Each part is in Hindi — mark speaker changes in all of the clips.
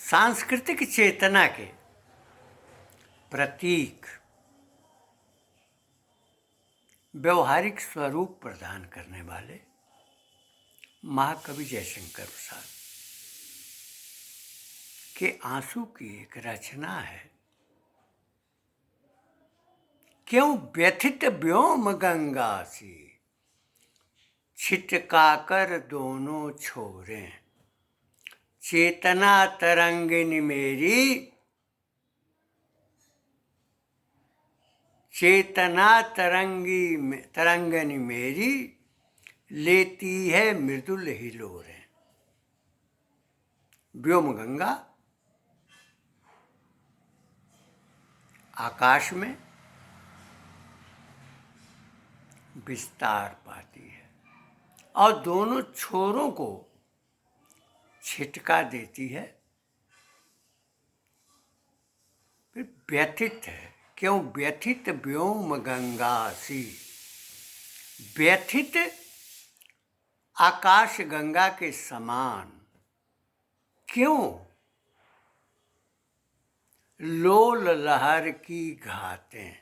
Speaker 1: सांस्कृतिक चेतना के प्रतीक व्यवहारिक स्वरूप प्रदान करने वाले महाकवि जयशंकर प्रसाद के आंसू की एक रचना है। क्यों व्यथित व्योम गंगा सी छिटकाकर दोनों छोरे, चेतना तरंगिनी मेरी, चेतना तरंगिनी मेरी, लेती है मृदुल हिलोरें। व्योम गंगा आकाश में विस्तार पाती है और दोनों छोरों को छिटका देती है। फिर व्यथित है, क्यों व्यथित व्योम गंगा सी, व्यथित आकाश गंगा के समान। क्यों? लोल लहर की घातें,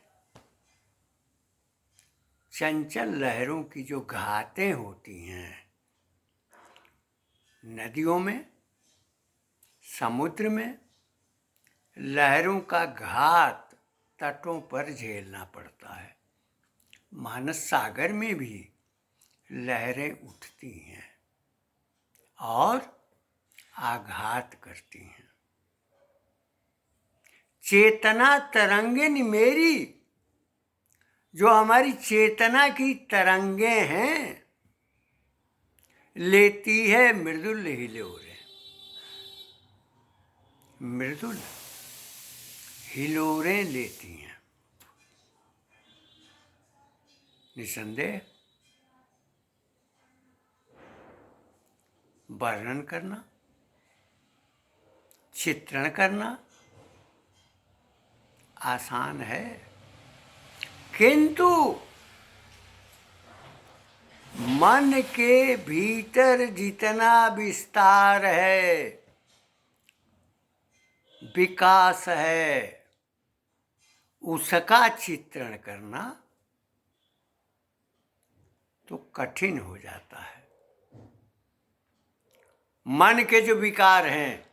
Speaker 1: चंचल लहरों की जो घातें होती हैं नदियों में, समुद्र में, लहरों का घात तटों पर झेलना पड़ता है। मानस सागर में भी लहरें उठती हैं और आघात करती हैं। चेतना तरंगिनी मेरी, जो हमारी चेतना की तरंगें हैं, लेती है मृदुल हिलोरें। मृदुल हिलोरें लेती हैं। निसंदेह वर्णन करना, चित्रण करना आसान है, किंतु मन के भीतर जितना विस्तार है, विकास है, उसका चित्रण करना तो कठिन हो जाता है। मन के जो विकार हैं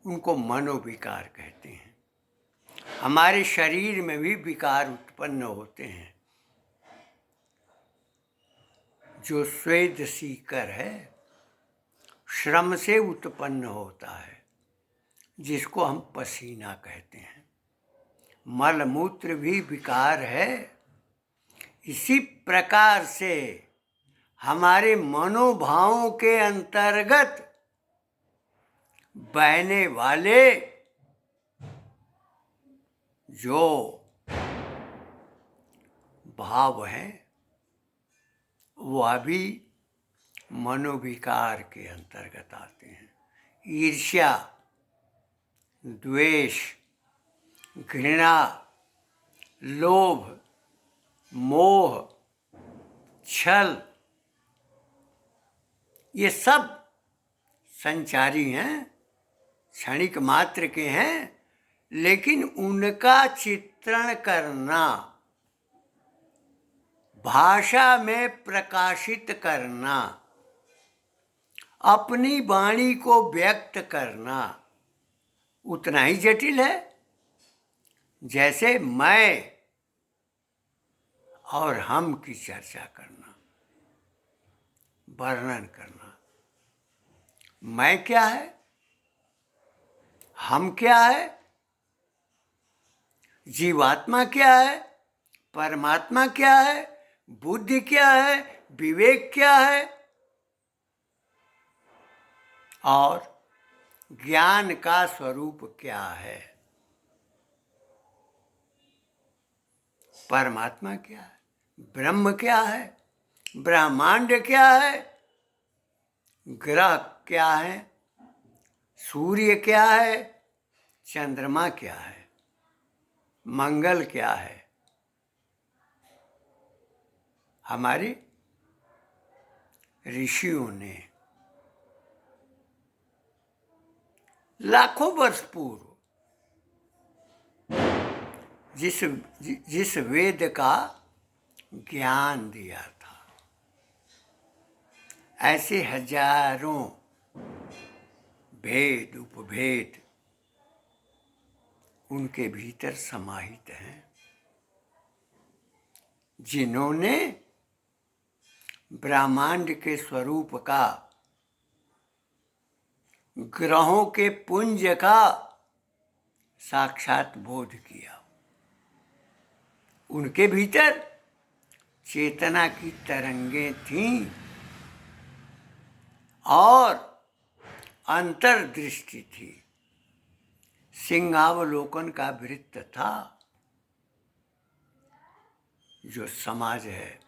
Speaker 1: उनको मनोविकार कहते हैं। हमारे शरीर में भी विकार उत्पन्न होते हैं। जो स्वेद सीकर है, श्रम से उत्पन्न होता है, जिसको हम पसीना कहते हैं। मल मूत्र भी विकार है। इसी प्रकार से हमारे मनोभावों के अंतर्गत बहने वाले जो भाव हैं वह भी मनोविकार के अंतर्गत आते हैं। ईर्ष्या, द्वेष, घृणा, लोभ, मोह, छल, ये सब संचारी हैं, क्षणिक मात्र के हैं, लेकिन उनका चित्रण करना, भाषा में प्रकाशित करना, अपनी वाणी को व्यक्त करना उतना ही जटिल है जैसे मैं और हम की चर्चा करना, वर्णन करना। मैं क्या है, हम क्या है, जीवात्मा क्या है, परमात्मा क्या है, बुद्धि क्या है, विवेक क्या है और ज्ञान का स्वरूप क्या है, परमात्मा क्या है, ब्रह्म क्या है, ब्रह्मांड क्या है, ग्रह क्या है, सूर्य क्या है, चंद्रमा क्या है, मंगल क्या है। हमारे ऋषियों ने लाखों वर्ष पूर्व जिस वेद का ज्ञान दिया था, ऐसे हजारों भेद उपभेद उनके भीतर समाहित हैं, जिन्होंने ब्रह्मांड के स्वरूप का, ग्रहों के पुंज का साक्षात बोध किया। उनके भीतर चेतना की तरंगें थीं और अंतर्दृष्टि थी, सिंहावलोकन का वृत्त था। जो समाज है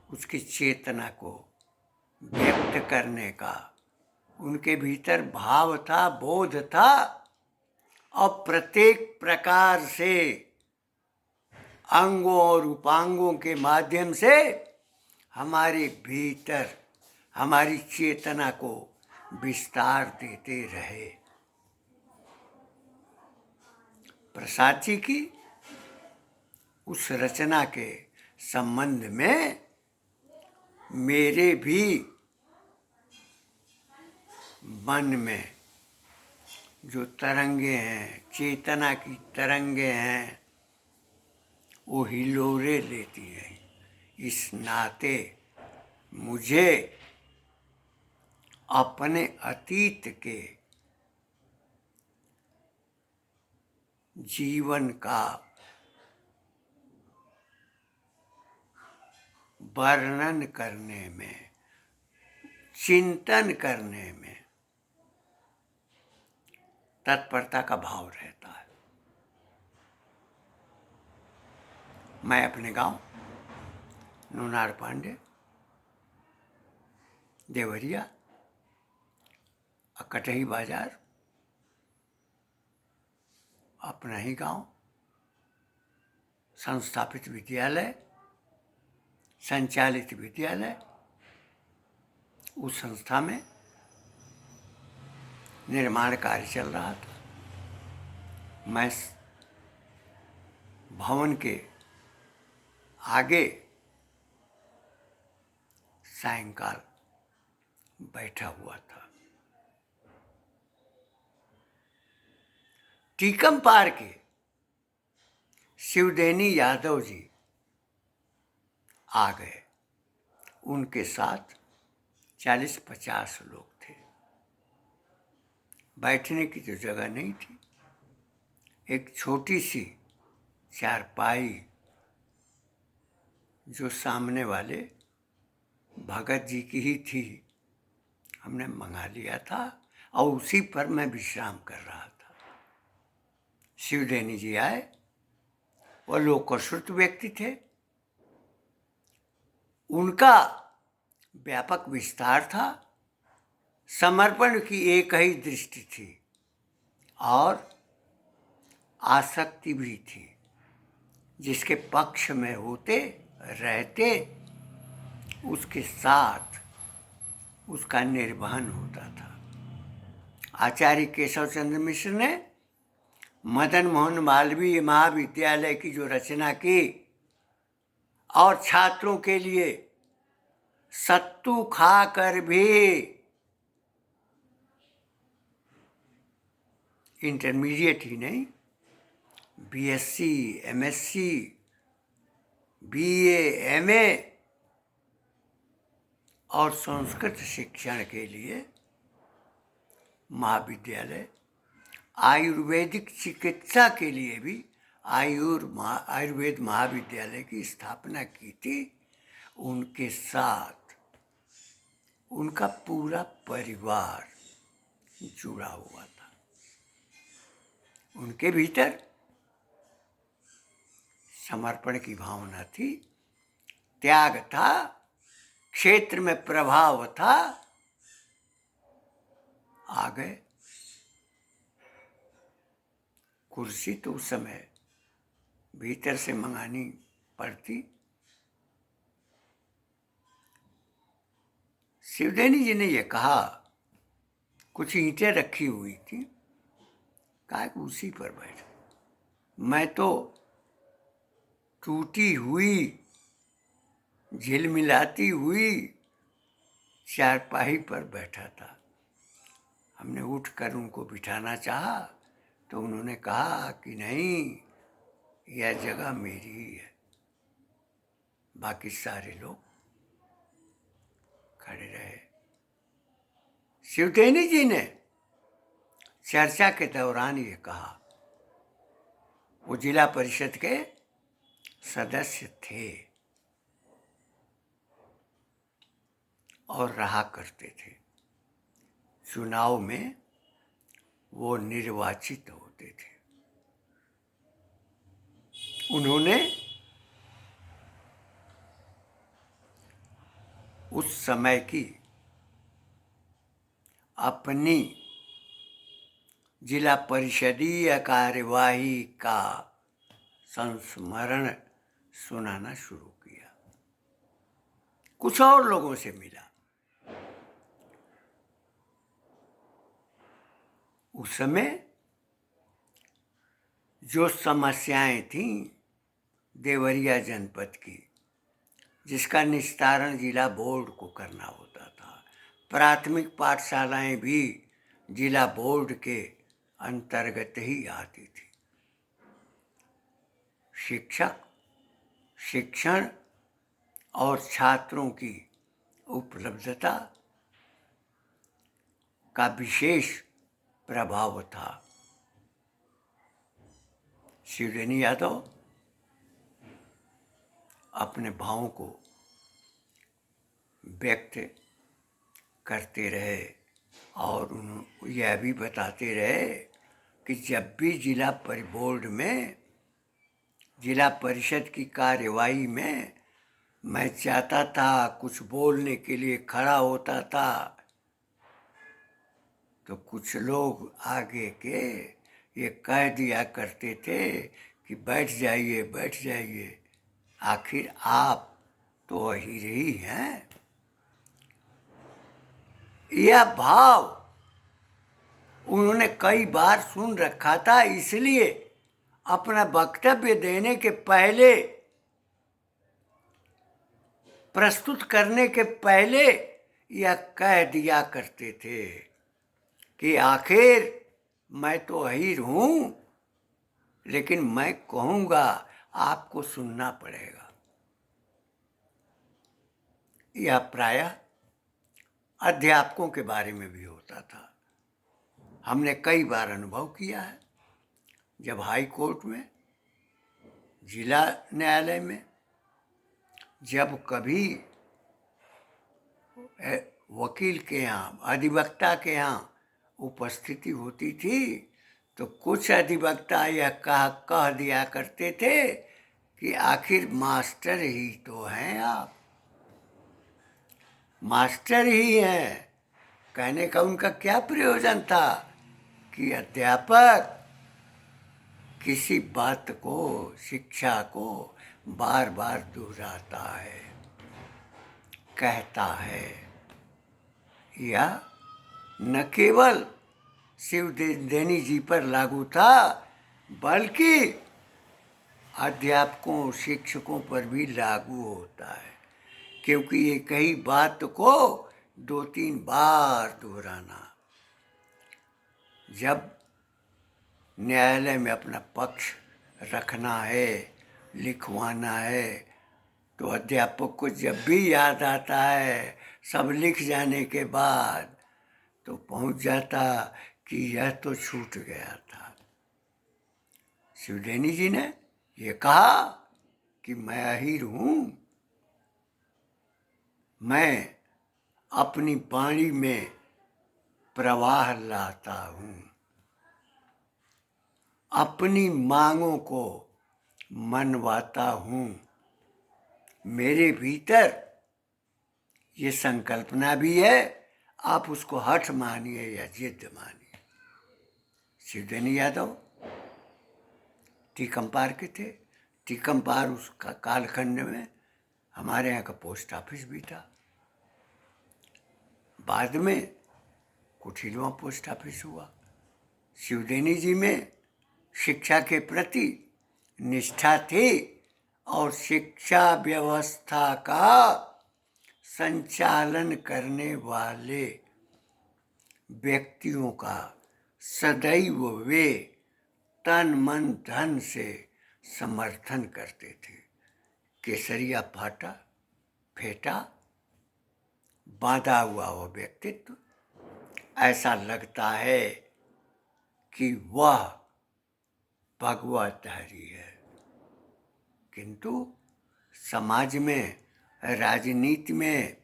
Speaker 1: उसकी चेतना को व्यक्त करने का उनके भीतर भाव था, बोध था, और प्रत्येक प्रकार से अंगों और उपांगों के माध्यम से हमारे भीतर हमारी चेतना को विस्तार देते रहे। प्रसाद जी की उस रचना के संबंध में मेरे भी मन में जो तरंगे हैं, चेतना की तरंगे हैं, वो हिलोरे लेती हैं। इस नाते मुझे अपने अतीत के जीवन का वर्णन करने में, चिंतन करने में तत्परता का भाव रहता है। मैं अपने गांव नूनार पांडे, देवरिया, कटही बाजार, अपना ही गांव, संस्थापित विद्यालय, संचालित विद्यालय, उस संस्था में निर्माण कार्य चल रहा था। मैं भवन के आगे सायंकाल बैठा हुआ था। टीकम पार के शिवदेनी यादव जी आ गए। उनके साथ 40-50 लोग थे। बैठने की तो जगह नहीं थी। एक छोटी सी चारपाई जो सामने वाले भगत जी की ही थी, हमने मंगा लिया था और उसी पर मैं विश्राम कर रहा था। शिवदेनी जी आए। वह लोकश्रुत व्यक्ति थे। उनका व्यापक विस्तार था। समर्पण की एक ही दृष्टि थी और आसक्ति भी थी। जिसके पक्ष में होते रहते उसके साथ उसका निर्वहन होता था। आचार्य केशव चंद्र मिश्र ने मदन मोहन मालवीय महाविद्यालय की जो रचना की और छात्रों के लिए सत्तू खाकर भी इंटरमीडिएट ही नहीं, बीएससी, एमएससी, बीए, एमए और संस्कृत शिक्षण के लिए महाविद्यालय, आयुर्वेदिक चिकित्सा के लिए भी आयुर्वेद महाविद्यालय की स्थापना की थी। उनके साथ उनका पूरा परिवार जुड़ा हुआ था। उनके भीतर समर्पण की भावना थी, त्याग था, क्षेत्र में प्रभाव था। आ गए। कुर्सी तो उस समय भीतर से मंगानी पड़ती। शिवदेनी जी ने यह कहा, कुछ ईंटें रखी हुई थी, कहा कि उसी पर बैठ। मैं तो टूटी हुई, झिलमिलाती हुई चारपाई पर बैठा था। हमने उठकर उनको बिठाना चाहा तो उन्होंने कहा कि नहीं, यह जगह मेरी ही है। बाकी सारे लोग खड़े रहे। शिवटेनी जी ने चर्चा के दौरान ये कहा, वो जिला परिषद के सदस्य थे और रहा करते थे। चुनाव में वो निर्वाचित होते थे। उन्होंने उस समय की अपनी जिला परिषदीय कार्यवाही का संस्मरण सुनाना शुरू किया। कुछ और लोगों से मिला। उस समय जो समस्याएं थीं देवरिया जनपद की, जिसका निस्तारण जिला बोर्ड को करना होता था। प्राथमिक पाठशालाएं भी जिला बोर्ड के अंतर्गत ही आती थी। शिक्षक, शिक्षण और छात्रों की उपलब्धता का विशेष प्रभाव था। शिवटेनी यादव अपने भावों को व्यक्त करते रहे और यह भी बताते रहे कि जब भी जिला बोर्ड में, जिला परिषद की कार्यवाही में मैं चाहता था, कुछ बोलने के लिए खड़ा होता था, तो कुछ लोग आगे के ये कह दिया करते थे कि बैठ जाइए, बैठ जाइए, आखिर आप तो वही रही हैं। यह भाव उन्होंने कई बार सुन रखा था, इसलिए अपना वक्तव्य देने के पहले, प्रस्तुत करने के पहले यह कह दिया करते थे कि आखिर मैं तो अहीर हूं, लेकिन मैं कहूंगा आपको सुनना पड़ेगा। यह प्रायः अध्यापकों के बारे में भी होता था। हमने कई बार अनुभव किया है, जब हाई कोर्ट में, जिला न्यायालय में, जब कभी वकील के यहाँ, अधिवक्ता के यहाँ उपस्थिति होती थी, तो कुछ अधिवक्ता यह कह दिया करते थे कि आखिर मास्टर ही तो हैं आप, मास्टर ही हैं। कहने का उनका क्या प्रयोजन था कि अध्यापक किसी बात को, शिक्षा को बार बार दोहराता है, कहता है। यह न केवल शिवटेनी जी पर लागू था, बल्कि अध्यापकों, शिक्षकों पर भी लागू होता है, क्योंकि एक ही बात को 2-3 बार दोहराना। जब न्यायालय में अपना पक्ष रखना है, लिखवाना है, तो अध्यापक को जब भी याद आता है, सब लिख जाने के बाद, तो पहुंच जाता कि यह तो छूट गया था। शिवटेनी जी ने ये कहा कि मैं अहीर हूं, मैं अपनी वाणी में प्रवाह लाता हूं, अपनी मांगों को मनवाता हूं। मेरे भीतर ये संकल्पना भी है, आप उसको हठ मानिए या जिद मानिए। शिवटेनी यादव टीकमपार के थे। टीकमपार उसका कालखंड में हमारे यहाँ का पोस्ट ऑफिस भी था। बाद में कुठिलवा पोस्ट ऑफिस हुआ। शिवदेनी जी में शिक्षा के प्रति निष्ठा थी और शिक्षा व्यवस्था का संचालन करने वाले व्यक्तियों का सदैव वे तन मन धन से समर्थन करते थे। केसरिया फाटा फेटा बांधा हुआ वह व्यक्तित्व, ऐसा लगता है कि वह भगवतधारी है, किंतु समाज में, राजनीति में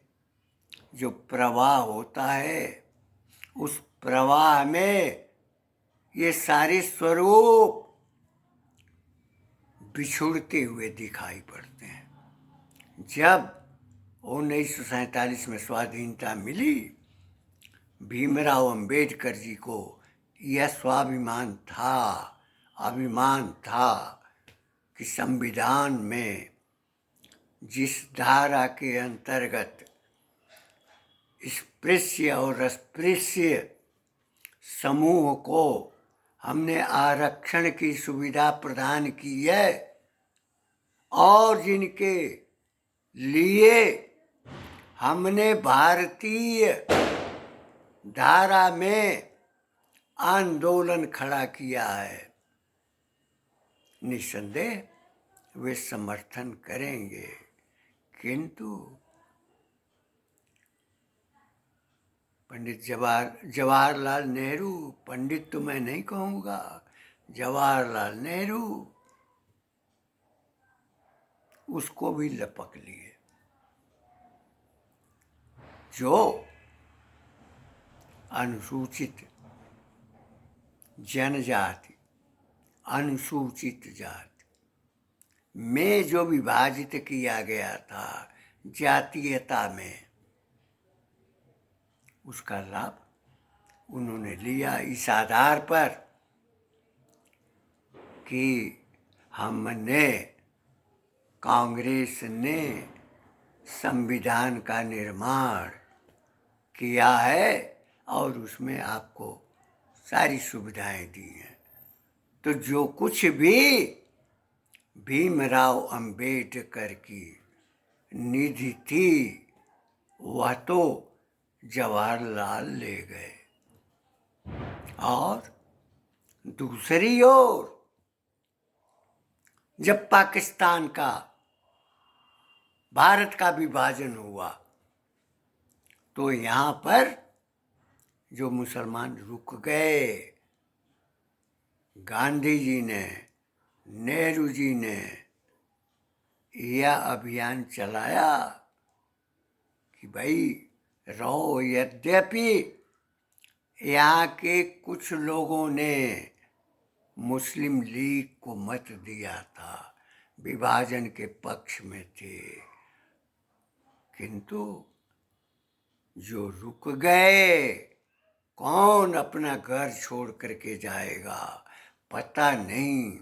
Speaker 1: जो प्रवाह होता है, उस प्रवाह में ये सारे स्वरूप बिछुड़ते हुए दिखाई पड़ते हैं। जब 1947 में स्वाधीनता मिली, भीमराव अंबेडकर जी को यह स्वाभिमान था, अभिमान था कि संविधान में जिस धारा के अंतर्गत स्पृश्य और अस्पृश्य समूह को हमने आरक्षण की सुविधा प्रदान की है और जिनके लिए हमने भारतीय धारा में आंदोलन खड़ा किया है, निस्संदेह वे समर्थन करेंगे, किंतु पंडित जवाहरलाल नेहरू, पंडित तो मैं नहीं कहूँगा, जवाहरलाल नेहरू उसको भी लपक लिए। जो अनुसूचित जनजाति, अनुसूचित जाति में जो विभाजित किया गया था जातीयता में, उसका लाभ उन्होंने लिया इस आधार पर कि हमने, कांग्रेस ने संविधान का निर्माण किया है और उसमें आपको सारी सुविधाएं दी हैं। तो जो कुछ भी भीमराव अंबेडकर की निधि थी वह तो जवाहरलाल ले गए, और दूसरी ओर जब पाकिस्तान का, भारत का विभाजन हुआ तो यहाँ पर जो मुसलमान रुक गए, गांधी जी ने, नेहरू जी ने यह अभियान चलाया कि भाई रहो। यद्यपि यहाँ के कुछ लोगों ने मुस्लिम लीग को मत दिया था, विभाजन के पक्ष में थे, किंतु जो रुक गए, कौन अपना घर छोड़ करके जाएगा, पता नहीं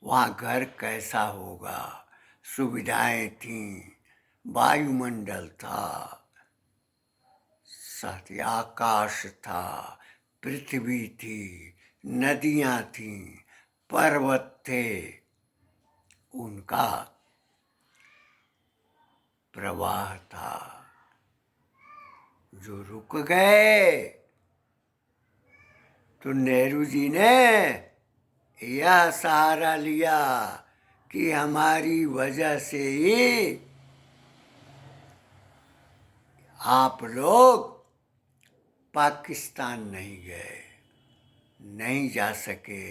Speaker 1: वहाँ घर कैसा होगा। सुविधाएं थीं, वायुमंडल था, साथ ही आकाश था, पृथ्वी थी, नदियाँ थीं, पर्वत थे, उनका प्रवाह था। जो रुक गए तो नेहरू जी ने यह सहारा लिया कि हमारी वजह से ही आप लोग पाकिस्तान नहीं गए, नहीं जा सके,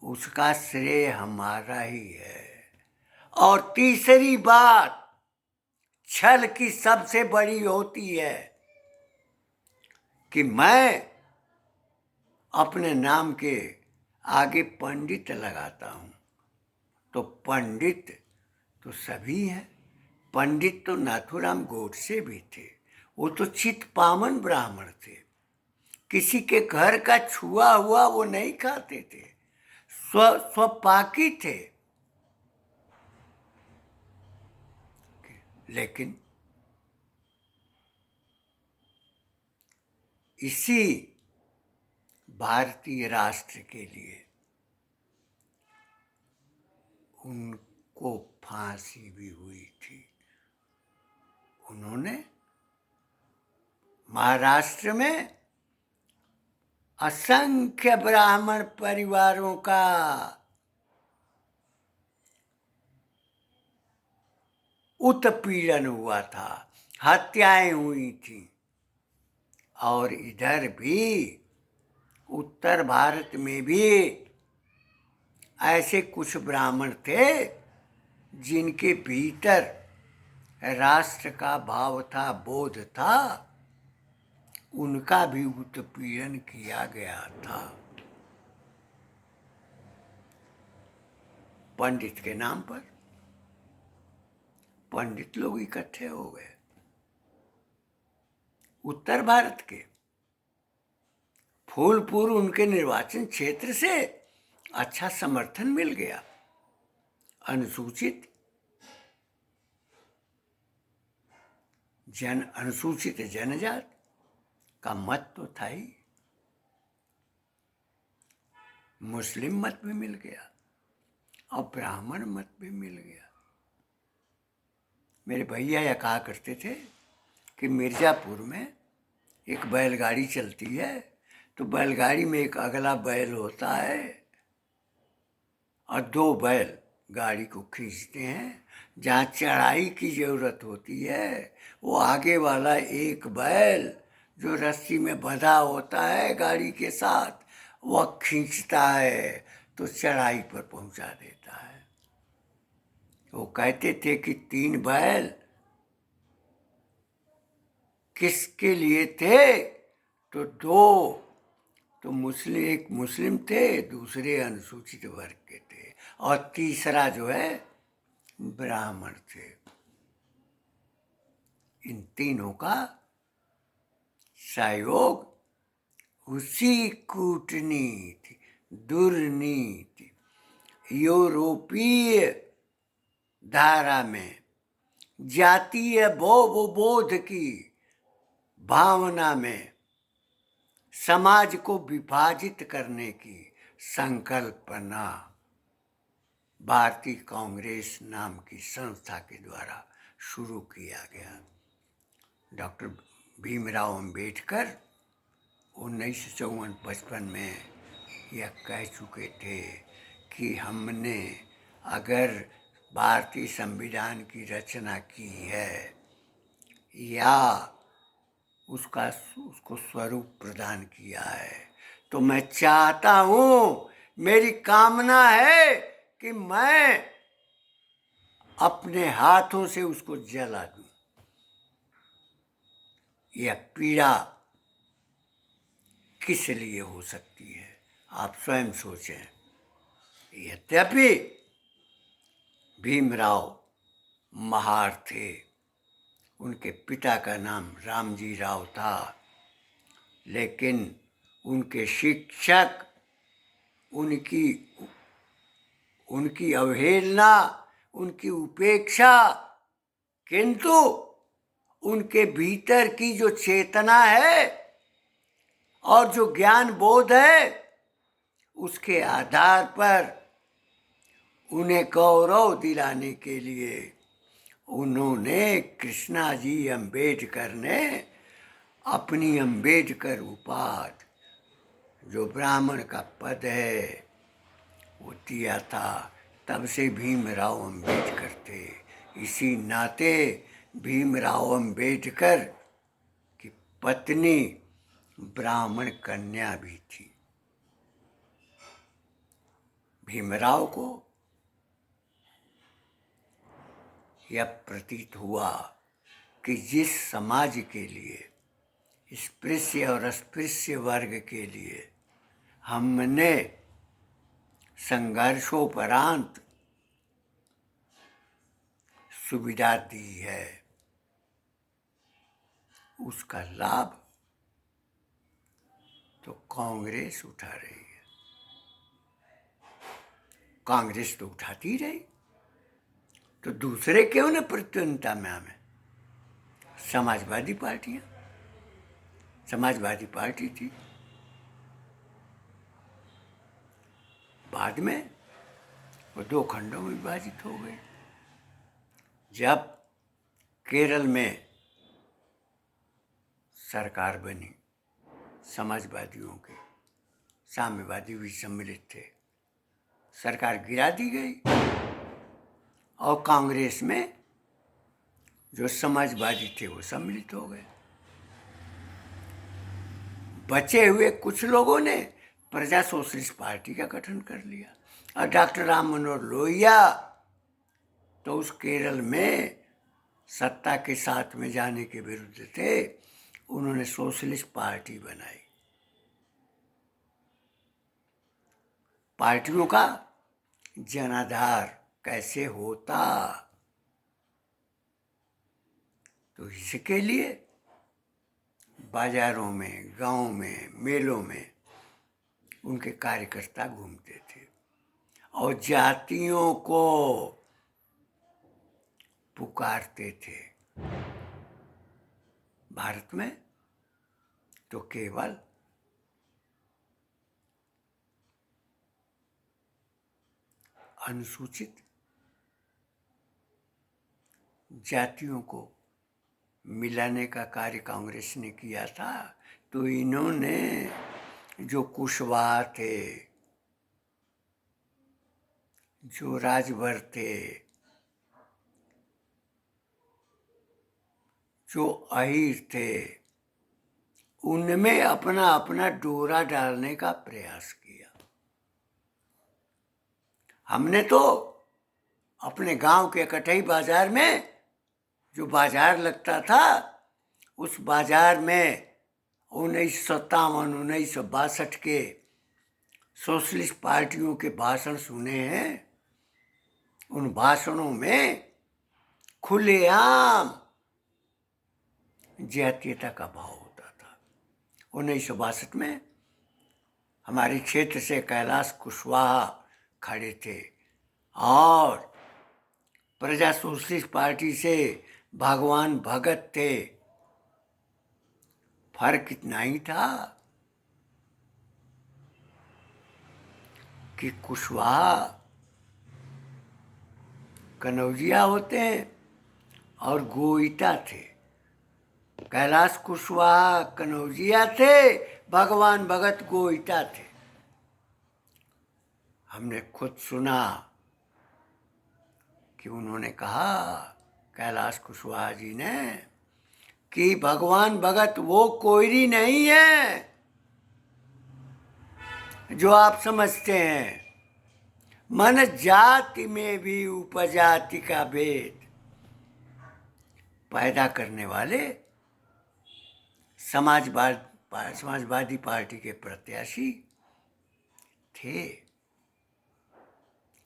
Speaker 1: उसका श्रेय हमारा ही है। और तीसरी बात छल की सबसे बड़ी होती है कि मैं अपने नाम के आगे पंडित लगाता हूँ, तो पंडित तो सभी हैं। पंडित तो नाथूराम गोडसे भी थे, वो तो चित पावन ब्राह्मण थे, किसी के घर का छुआ हुआ वो नहीं खाते थे, स्वपाकी थे। लेकिन इसी भारतीय राष्ट्र के लिए उनको फांसी भी हुई थी। उन्होंने महाराष्ट्र में असंख्य ब्राह्मण परिवारों का उत्पीड़न हुआ था, हत्याएं हुई थी। और इधर भी उत्तर भारत में भी ऐसे कुछ ब्राह्मण थे जिनके भीतर राष्ट्र का भाव था, बोध था, उनका भी उत्पीड़न किया गया था पंडित के नाम पर। पंडित लोग इकट्ठे हो गए उत्तर भारत के। फूलपुर उनके निर्वाचन क्षेत्र से अच्छा समर्थन मिल गया। अनुसूचित जनजाति का मत तो था ही, मुस्लिम मत भी मिल गया और ब्राह्मण मत भी मिल गया। मेरे भैया यह कहा करते थे कि मिर्जापुर में एक बैलगाड़ी चलती है तो बैलगाड़ी में एक अगला बैल होता है और दो बैल गाड़ी को खींचते हैं। जहाँ चढ़ाई की जरूरत होती है वो आगे वाला एक बैल जो रस्सी में बंधा होता है गाड़ी के साथ, वह खींचता है तो चढ़ाई पर पहुंचा देता है। वो कहते थे कि 3 बैल किसके लिए थे, तो 2 तो एक मुस्लिम थे, दूसरे अनुसूचित वर्ग के थे और तीसरा जो है ब्राह्मण थे। इन तीनों का सहयोग उसी कूटनीति, दुर्नीति, यूरोपीय धारा में जातीय बोध की भावना में समाज को विभाजित करने की संकल्पना भारतीय कांग्रेस नाम की संस्था के द्वारा शुरू किया गया। डॉक्टर भीमराव अंबेडकर 1954-55 में यह कह चुके थे कि हमने अगर भारतीय संविधान की रचना की है या उसको स्वरूप प्रदान किया है तो मैं चाहता हूँ, मेरी कामना है कि मैं अपने हाथों से उसको जला दूं। यह पीड़ा किस लिए हो सकती है, आप स्वयं सोचें। यद्यपि भीमराव महार थे, उनके पिता का नाम रामजी राव था, लेकिन उनके शिक्षक उनकी अवहेलना, उनकी उपेक्षा, किंतु उनके भीतर की जो चेतना है और जो ज्ञान बोध है उसके आधार पर उन्हें गौरव दिलाने के लिए उन्होंने कृष्णाजी अंबेडकर ने अपनी अंबेडकर उपाधि, जो ब्राह्मण का पद है, वो दिया था। तब से भीमराव अंबेडकर थे। इसी नाते भीमराव अंबेडकर की पत्नी ब्राह्मण कन्या भी थी। भीमराव को यह प्रतीत हुआ कि जिस समाज के लिए, स्पृश्य और अस्पृश्य वर्ग के लिए हमने संघर्षोपरांत सुविधा दी है, उसका लाभ तो कांग्रेस उठा रही है। कांग्रेस तो उठाती रही, तो दूसरे क्यों न प्रतिद्वंदिता में आवे? समाजवादी पार्टी थी, बाद में वो दो खंडों में विभाजित हो गए। जब केरल में सरकार बनी, समाजवादियों के, साम्यवादी भी सम्मिलित थे, सरकार गिरा दी गई और कांग्रेस में जो समाजवादी थे वो सम्मिलित हो गए। बचे हुए कुछ लोगों ने प्रजा सोशलिस्ट पार्टी का गठन कर लिया और डॉक्टर राम मनोहर लोहिया तो उस केरल में सत्ता के साथ में जाने के विरुद्ध थे। उन्होंने सोशलिस्ट पार्टी बनाई। पार्टियों का जनाधार कैसे होता, तो इसके लिए बाजारों में, गांव में, मेलों में उनके कार्यकर्ता घूमते थे और जातियों को पुकारते थे। भारत में तो केवल अनुसूचित जातियों को मिलाने का कार्य कांग्रेस ने किया था। तो इन्होंने जो कुशवाहा थे, जो राजभर थे, जो अहीर थे, उनमें अपना अपना डोरा डालने का प्रयास किया। हमने तो अपने गांव के कटई बाजार में जो बाजार लगता था, उस बाजार में 1957-1962 के सोशलिस्ट पार्टियों के भाषण सुने हैं। उन भाषणों में खुलेआम जातीयता का भाव होता था। 1962 में हमारे क्षेत्र से कैलाश कुशवाहा खड़े थे और प्रजा सोशलिस्ट पार्टी से भगवान भगत थे। फर्क इतना ही था कि कुशवाहा कनौजिया होते हैं और गोईटा थे। कैलाश कुशवाहा कनौजिया थे, भगवान भगत गोईटा थे। हमने खुद सुना कि उन्होंने कहा, कैलाश कुशवाहा जी ने, कि भगवान भगत वो कोयरी नहीं है जो आप समझते हैं। मन जाति में भी उपजाति का भेद पैदा करने वाले समाजवादी पार्टी के प्रत्याशी थे।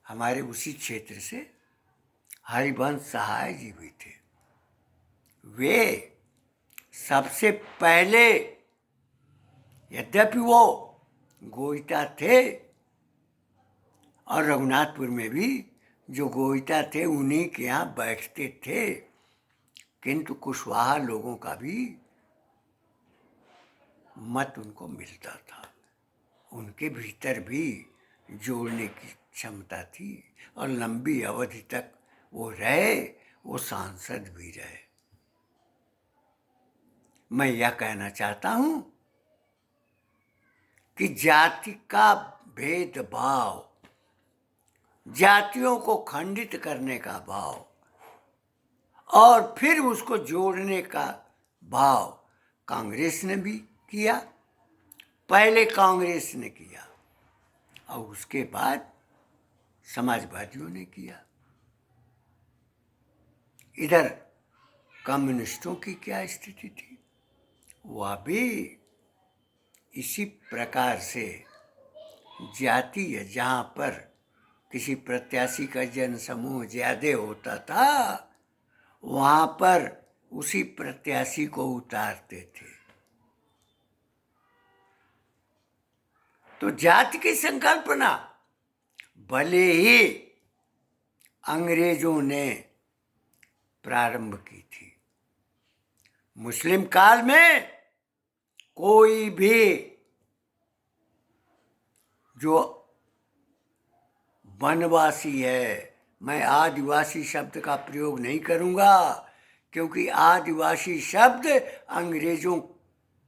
Speaker 1: हमारे उसी क्षेत्र से हरिवंश सहाय जी भी थे। वे सबसे पहले, यद्यपि वो गोईटा थे और रघुनाथपुर में भी जो गोईटा थे उन्हीं के यहाँ बैठते थे, किंतु कुशवाहा लोगों का भी मत उनको मिलता था। उनके भीतर भी जोड़ने की क्षमता थी और लंबी अवधि तक वो रहे, वो सांसद भी रहे। मैं यह कहना चाहता हूं कि जाति का भेदभाव, जातियों को खंडित करने का भाव और फिर उसको जोड़ने का भाव कांग्रेस ने भी किया। पहले कांग्रेस ने किया और उसके बाद समाजवादियों ने किया। इधर कम्युनिस्टों की क्या स्थिति थी? वह भी इसी प्रकार से जातीय, जहाँ पर किसी प्रत्याशी का जनसमूह ज्यादा होता था, वहाँ पर उसी प्रत्याशी को उतारते थे। तो जाति की संकल्पना भले ही अंग्रेजों ने प्रारंभ की थी, मुस्लिम काल में कोई भी जो वनवासी है। मैं आदिवासी शब्द का प्रयोग नहीं करूँगा, क्योंकि आदिवासी शब्द अंग्रेजों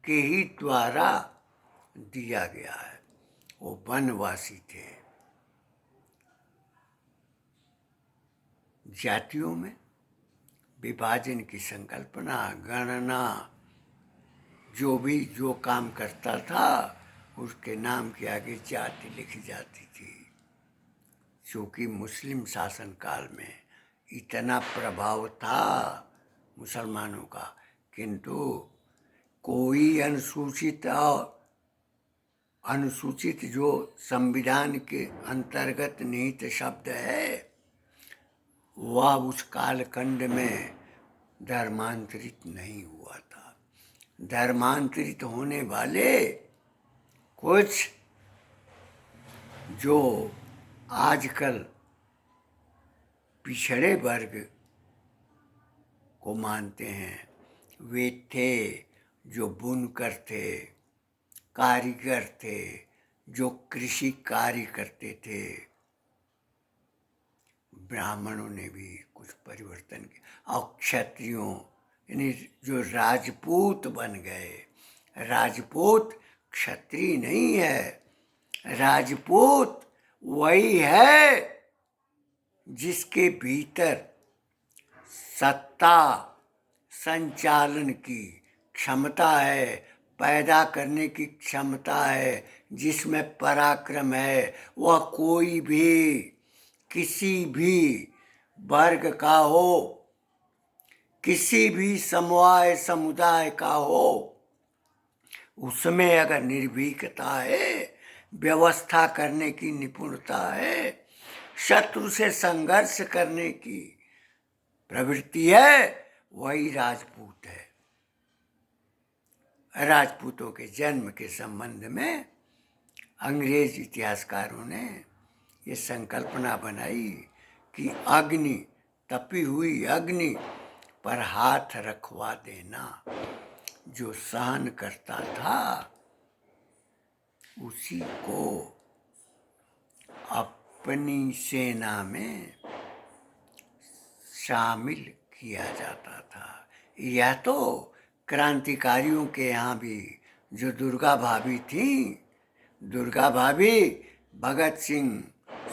Speaker 1: के ही द्वारा दिया गया है। वो वनवासी थे। जातियों में विभाजन की संकल्पना, गणना, जो भी जो काम करता था उसके नाम के आगे जाति लिखी जाती थी। क्योंकि मुस्लिम शासन काल में इतना प्रभाव था मुसलमानों का, किंतु कोई अनुसूचित जो संविधान के अंतर्गत निहित शब्द है वह उस कालखंड में धर्मांतरित नहीं हुआ था। धर्मांतरित होने वाले कुछ जो आजकल पिछड़े वर्ग को मानते हैं, वे थे जो बुनकर थे, कारीगर थे, जो कृषि कार्य करते थे। ब्राह्मणों ने भी कुछ परिवर्तन किया और क्षत्रियों यानी जो राजपूत बन गए। राजपूत क्षत्रिय नहीं है, राजपूत वही है जिसके भीतर सत्ता संचालन की क्षमता है, पैदा करने की क्षमता है, जिसमें पराक्रम है। वह कोई भी किसी भी वर्ग का हो, किसी भी समुदाय का हो, उसमें अगर निर्भीकता है, व्यवस्था करने की निपुणता है, शत्रु से संघर्ष करने की प्रवृत्ति है, वही राजपूत है। राजपूतों के जन्म के संबंध में अंग्रेज इतिहासकारों ने ये संकल्पना बनाई कि अग्नि, तपी हुई अग्नि पर हाथ रखवा देना। जो सहन करता था उसी को अपनी सेना में शामिल किया जाता था। यह तो क्रांतिकारियों के यहाँ भी जो दुर्गा भाभी थी, दुर्गा भाभी भगत सिंह,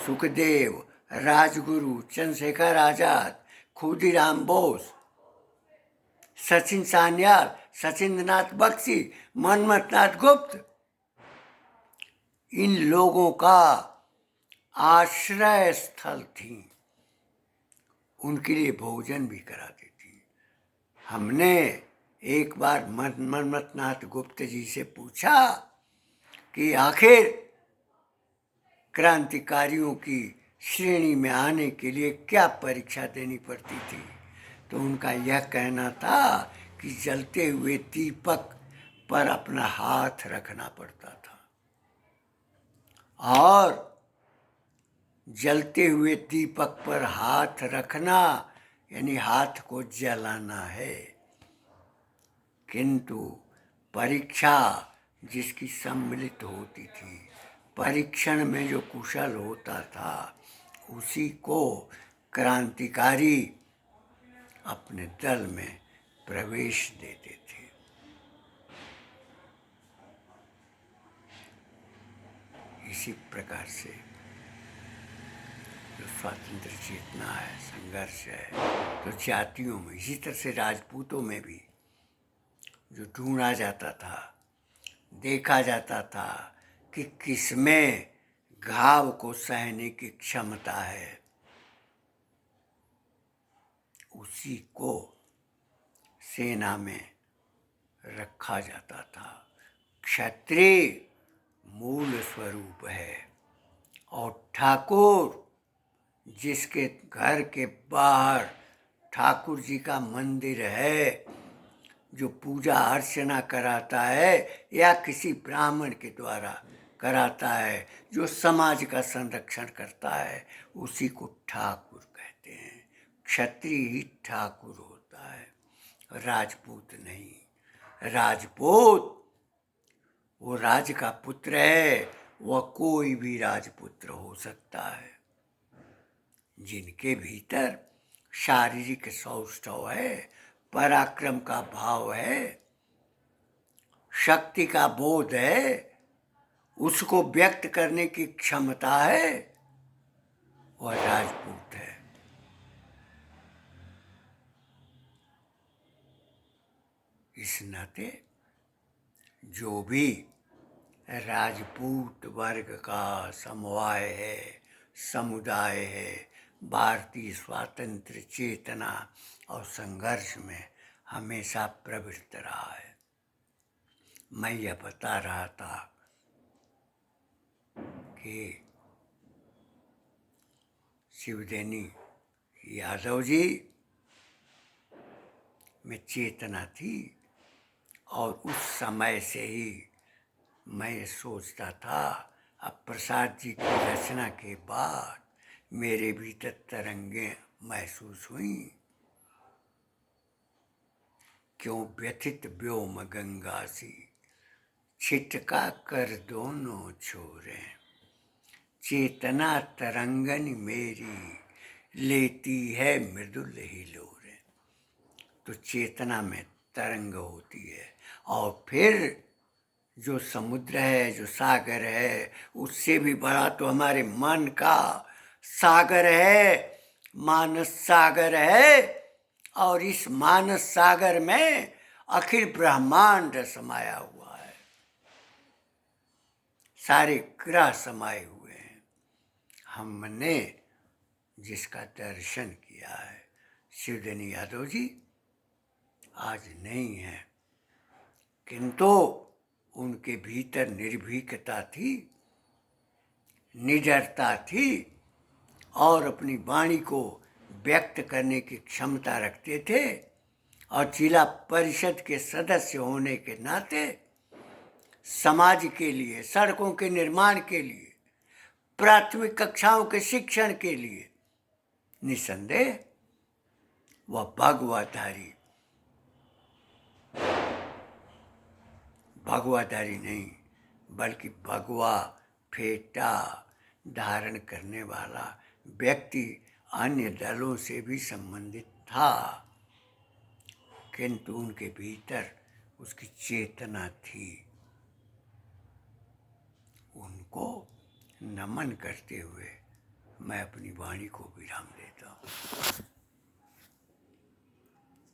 Speaker 1: सुखदेव, राजगुरु, चंद्रशेखर आजाद, खुदीराम बोस, सचिन सान्याल, सचिंद्रनाथ बख्शी, मनमथनाथ गुप्त, इन लोगों का आश्रय स्थल थी। उनके लिए भोजन भी कराती थी। हमने एक बार मनमथनाथ गुप्त जी से पूछा कि आखिर क्रांतिकारियों की श्रेणी में आने के लिए क्या परीक्षा देनी पड़ती थी, तो उनका यह कहना था कि जलते हुए दीपक पर अपना हाथ रखना पड़ता था, और जलते हुए दीपक पर हाथ रखना यानी हाथ को जलाना है। किंतु परीक्षा जिसकी सम्मिलित होती थी, परीक्षण में जो कुशल होता था, उसी को क्रांतिकारी अपने दल में प्रवेश देते थे। इसी प्रकार से जो स्वातंत्र चेतना है, संघर्ष है, तो जातियों में, इसी तरह से राजपूतों में भी जो ढूंढा जाता था, देखा जाता था कि किसमें घाव को सहने की क्षमता है, उसी को सेना में रखा जाता था। क्षत्रिय मूल स्वरूप है, और ठाकुर जिसके घर के बाहर ठाकुर जी का मंदिर है, जो पूजा अर्चना कराता है या किसी ब्राह्मण के द्वारा कराता है, जो समाज का संरक्षण करता है, उसी को ठाकुर कहते हैं। क्षत्रिय ही ठाकुर होता है, राजपूत नहीं। राजपूत वो राज का पुत्र है, वह कोई भी राजपुत्र हो सकता है। जिनके भीतर शारीरिक सौष्ठव है, पराक्रम का भाव है, शक्ति का बोध है, उसको व्यक्त करने की क्षमता है, वह राजपूत है। इस नाते जो भी राजपूत वर्ग का समवाय है, समुदाय है, भारतीय स्वातंत्र चेतना और संघर्ष में हमेशा प्रवृत्त रहा है। मैं यह बता रहा था कि शिवदेनी यादव जी में चेतना थी, और उस समय से ही मैं सोचता था, अब प्रसाद जी की रचना के बाद मेरे भीतर तरंगें महसूस हुई। क्यों व्यथित व्योम गंगा सी, छिटका कर दोनों छोरे, चेतना तरंगन मेरी लेती है मृदुल हिलोरे। तो चेतना में तरंग होती है, और फिर जो समुद्र है, जो सागर है, उससे भी बड़ा तो हमारे मन का सागर है, मानस सागर है। और इस मानस सागर में अखिल ब्रह्मांड समाया हुआ है, सारे ग्रह समाये हुए हैं। हमने जिसका दर्शन किया है, शिवदेनी यादव जी आज नहीं है, किंतु उनके भीतर निर्भीकता थी, निडरता थी, और अपनी वाणी को व्यक्त करने की क्षमता रखते थे। और जिला परिषद के सदस्य होने के नाते समाज के लिए, सड़कों के निर्माण के लिए, प्राथमिक कक्षाओं के शिक्षण के लिए निसंदेह वह भगवाधारी नहीं, बल्कि भगवा फेटा धारण करने वाला व्यक्ति अन्य दलों से भी संबंधित था, किंतु उनके भीतर उसकी चेतना थी। उनको नमन करते हुए मैं अपनी वाणी को विराम देता हूँ।